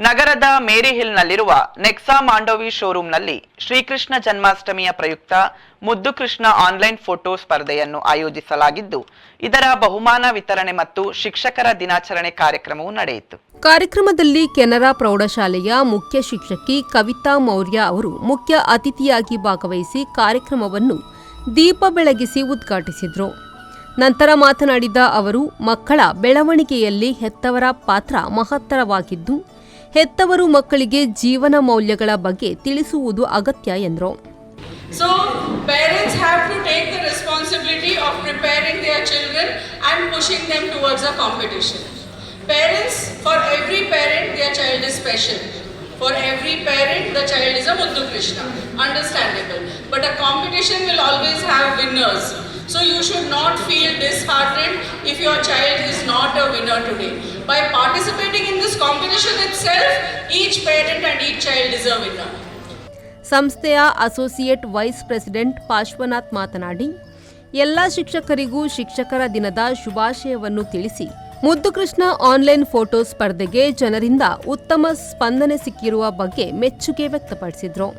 ನಗರದ ಮೇರಿ ಹಿಲ್ನಲ್ಲಿರುವ ನೆಕ್ಸಾ ಮಾಂಡೋವಿ ಶೋರೂಂನಲ್ಲಿ ಶ್ರೀಕೃಷ್ಣ ಜನ್ಮಾಷ್ಟಮಿಯ ಪ್ರಯುಕ್ತ ಮುದ್ದು ಕೃಷ್ಣ ಆನ್ಲೈನ್ ಫೋಟೋ ಸ್ಪರ್ಧೆಯನ್ನು ಆಯೋಜಿಸಲಾಗಿದ್ದು, ಇದರ ಬಹುಮಾನ ವಿತರಣೆ ಮತ್ತು ಶಿಕ್ಷಕರ ದಿನಾಚರಣೆ ಕಾರ್ಯಕ್ರಮವು ನಡೆಯಿತು. ಕಾರ್ಯಕ್ರಮದಲ್ಲಿ ಕೆನರಾ ಪ್ರೌಢಶಾಲೆಯ ಮುಖ್ಯ ಶಿಕ್ಷಕಿ ಕವಿತಾ ಮೌರ್ಯ ಅವರು ಮುಖ್ಯ ಅತಿಥಿಯಾಗಿ ಭಾಗವಹಿಸಿ ಕಾರ್ಯಕ್ರಮವನ್ನು ದೀಪ ಬೆಳಗಿಸಿ ಉದ್ಘಾಟಿಸಿದರು. ನಂತರ ಮಾತನಾಡಿದ ಅವರು, ಮಕ್ಕಳ ಬೆಳವಣಿಗೆಯಲ್ಲಿ ಹೆತ್ತವರ ಪಾತ್ರ ಮಹತ್ತರವಾಗಿದ್ದು, ಹೆತ್ತವರು ಮಕ್ಕಳಿಗೆ ಜೀವನ ಮೌಲ್ಯಗಳ ಬಗ್ಗೆ ತಿಳಿಸುವುದು ಅಗತ್ಯ ಎಂದರು. So parents have to take the responsibility of preparing their children and pushing them towards a competition. Parents, for every parent their child is special. For every parent the child is a Muthu Krishna. Understandable. But a competition will always have winners. So you should not feel disheartened if your child is not a winner today. By participating in this competition itself, each parent and each child is a winner. ಸಂಸ್ಥೆಯ associate vice president Parshwanath ಮಾತನಾಡಿ, ಎಲ್ಲ ಶಿಕ್ಷಕರಿಗೂ ಶಿಕ್ಷಕರ ದಿನದ ಶುಭಾಶಯವನ್ನು ತಿಳಿಸಿ, ಮುದ್ದು Krishna online photo ಸ್ಪರ್ಧೆಗೆ ಜನರಿಂದ ಉತ್ತಮ ಸ್ಪಂದನೆ ಸಿಕ್ಕಿರುವ ಬಗ್ಗೆ ಮೆಚ್ಚುಗೆ ವ್ಯಕ್ತಪಡಿಸಿದರು.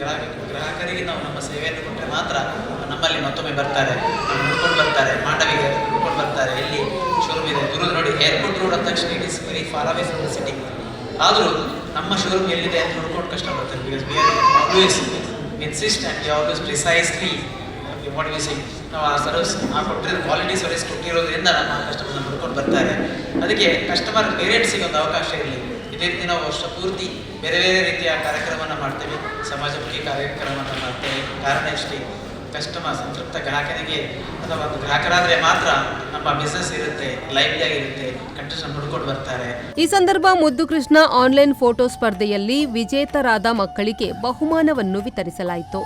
ಗ್ರಾಹಕರಿಗೆ ನಾವು ನಮ್ಮ ಸೇವೆಯನ್ನು ಕೊಟ್ಟರೆ ಮಾತ್ರ ನಮ್ಮಲ್ಲಿ ಮತ್ತೊಮ್ಮೆ ಬರ್ತಾರೆ, ಹುಡ್ಕೊಂಡು ಬರ್ತಾರೆ, ಮಾಂಡವಿಗೆ ಹುಡ್ಕೊಂಡು ಬರ್ತಾರೆ. ಎಲ್ಲಿ ಶೋರೂಮ್ ಇದೆ ದೂರ ನೋಡಿ, ಏರ್ಪೋರ್ಟ್ ರೋಡ್ ಅಂದ ತಕ್ಷಣ it is very far away from the city. ಆದರೂ ನಮ್ಮ ಶೋರೂಮ್ ಎಲ್ಲಿದೆ ಅಂತ ಹುಡ್ಕೊಂಡು ಕಷ್ಟ ಬರ್ತಾರೆ. Because we are always insist and we always precisely what we say, ನಾವು ಆ ಸರ್ವಿಸ್ ಕೊಟ್ಟಿರೋ ಕ್ವಾಲಿಟಿ ಸರ್ವಿಸ್ ಕೊಟ್ಟಿರೋದ್ರಿಂದ ನಮ್ಮ ಕಸ್ಟಮರ್ನ ಹುಡ್ಕೊಂಡು ಬರ್ತಾರೆ. ಅದಕ್ಕೆ ಕಸ್ಟಮರ್ ಪೇರೆಂಟ್ಸಿಗೆ ಒಂದು ಅವಕಾಶ ಇರಲಿ. ಇದೇ ರೀತಿ ನಾವು ವರ್ಷ ಪೂರ್ತಿ ಬೇರೆ ಬೇರೆ ರೀತಿಯ ಕಾರ್ಯಕ್ರಮವನ್ನು ಮಾಡ್ತೇವೆ, ಸಮಾಜಮುಖಿ ಕಾರ್ಯಕ್ರಮವನ್ನು ಮಾಡ್ತೇವೆ. ಕಾರಣ ಇಷ್ಟೇ, ಕಸ್ಟಮರ್ ಸಂತೃಪ್ತ ಗ್ರಾಹಕನಿಗೆ ಅಥವಾ ಗ್ರಾಹಕರಾದರೆ ಮಾತ್ರ ನಮ್ಮ ಬಿಸ್ನೆಸ್ ಇರುತ್ತೆ, ಲೈವ್ಲಿ ಆಗಿರುತ್ತೆ, ಕಂಟೆಂಟ್ ಹುಡ್ಕೊಂಡು ಬರ್ತಾರೆ. ಈ ಸಂದರ್ಭ ಮುದ್ದು ಕೃಷ್ಣ ಆನ್ಲೈನ್ ಫೋಟೋ ಸ್ಪರ್ಧೆಯಲ್ಲಿ ವಿಜೇತರಾದ ಮಕ್ಕಳಿಗೆ ಬಹುಮಾನವನ್ನು ವಿತರಿಸಲಾಯಿತು.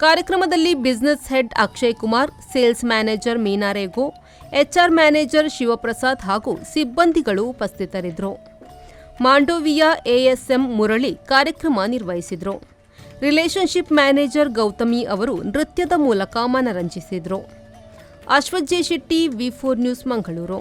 ಕಾರ್ಯಕ್ರಮದಲ್ಲಿ business head Akshay Kumar, sales manager Meena Rego, HR manager Shivaprasad ಹಾಗೂ ಸಿಬ್ಬಂದಿಗಳು ಉಪಸ್ಥಿತರಿದ್ದರು. ಮಾಂಡೋವಿಯ ಎಎಸ್ಎಂ ಮುರಳಿ ಕಾರ್ಯಕ್ರಮ ನಿರ್ವಹಿಸಿದರು. ರಿಲೇಶನ್ಶಿಪ್ ಮ್ಯಾನೇಜರ್ ಗೌತಮಿ ಅವರು ನೃತ್ಯದ ಮೂಲಕ ಮನರಂಜಿಸಿದರು. ಅಶ್ವಥ್ ಜೆ ಶೆಟ್ಟಿ, ವಿ4 ನ್ಯೂಸ್, ಮಂಗಳೂರು.